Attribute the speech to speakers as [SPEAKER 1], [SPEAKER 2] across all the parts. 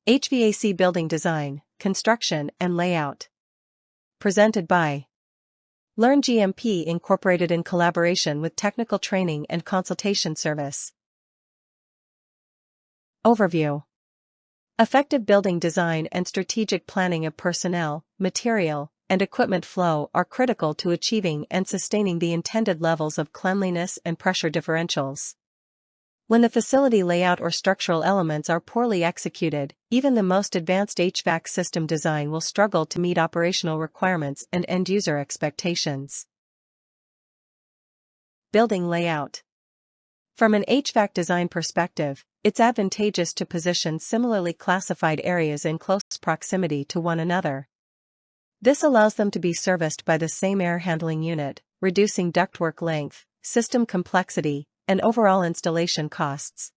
[SPEAKER 1] HVAC Building Design, Construction and Layout. Presented by Learn GMP Incorporated in collaboration with Technical Training and Consultation Service. Overview. Effective building design and strategic planning of personnel, material, and equipment flow are critical to achieving and sustaining the intended levels of cleanliness and pressure differentials. When the facility layout or structural elements are poorly executed, even the most advanced HVAC system design will struggle to meet operational requirements and end-user expectations. Building layout. From an HVAC design perspective, it's advantageous to position similarly classified areas in close proximity to one another. This allows them to be serviced by the same air handling unit, reducing ductwork length, system complexity, and overall installation costs.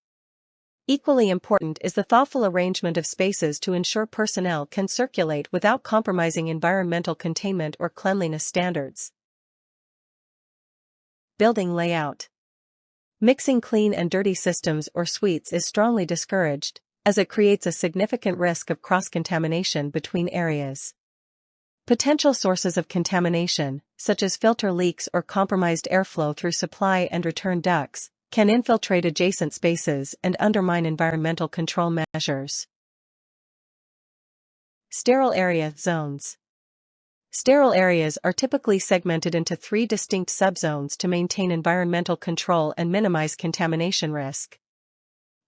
[SPEAKER 1] Equally important is the thoughtful arrangement of spaces to ensure personnel can circulate without compromising environmental containment or cleanliness standards. Building layout. Mixing clean and dirty systems or suites is strongly discouraged, as it creates a significant risk of cross-contamination between areas. Potential sources of contamination, such as filter leaks or compromised airflow through supply and return ducts, can infiltrate adjacent spaces and undermine environmental control measures. Sterile area zones. Sterile areas are typically segmented into 3 distinct subzones to maintain environmental control and minimize contamination risk.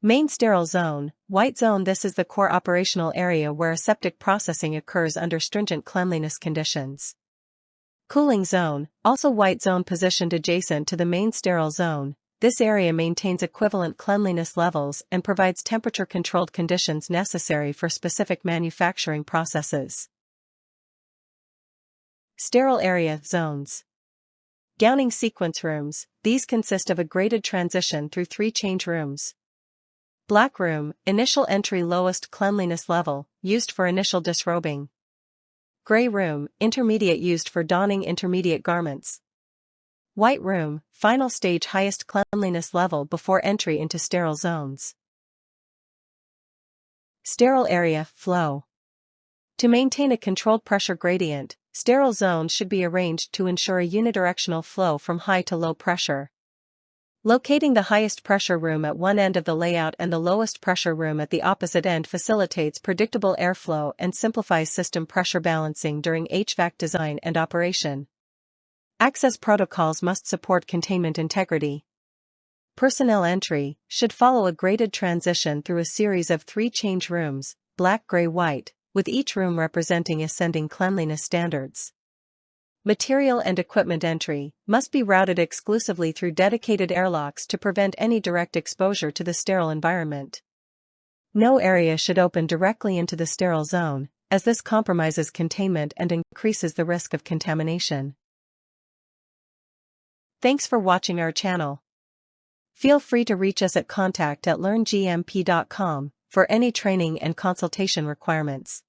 [SPEAKER 1] Main sterile zone, white zone. This is the core operational area where aseptic processing occurs under stringent cleanliness conditions. Cooling zone, also white zone, positioned adjacent to the main sterile zone. This area maintains equivalent cleanliness levels and provides temperature-controlled conditions necessary for specific manufacturing processes. Sterile area zones. Gowning sequence rooms. These consist of a graded transition through 3 change rooms. Black room, initial entry, lowest cleanliness level, used for initial disrobing. Gray room, intermediate, used for donning intermediate garments. White room, final stage, highest cleanliness level before entry into sterile zones. Sterile area flow. To maintain a controlled pressure gradient, sterile zones should be arranged to ensure a unidirectional flow from high to low pressure. Locating the highest pressure room at one end of the layout and the lowest pressure room at the opposite end facilitates predictable airflow and simplifies system pressure balancing during HVAC design and operation. Access protocols must support containment integrity. Personnel entry should follow a graded transition through a series of 3 change rooms, black, gray, white, with each room representing ascending cleanliness standards. Material and equipment entry must be routed exclusively through dedicated airlocks to prevent any direct exposure to the sterile environment. No area should open directly into the sterile zone, as this compromises containment and increases the risk of contamination. Thanks for watching our channel. Feel free to reach us at contact@learngmp.com for any training and consultation requirements.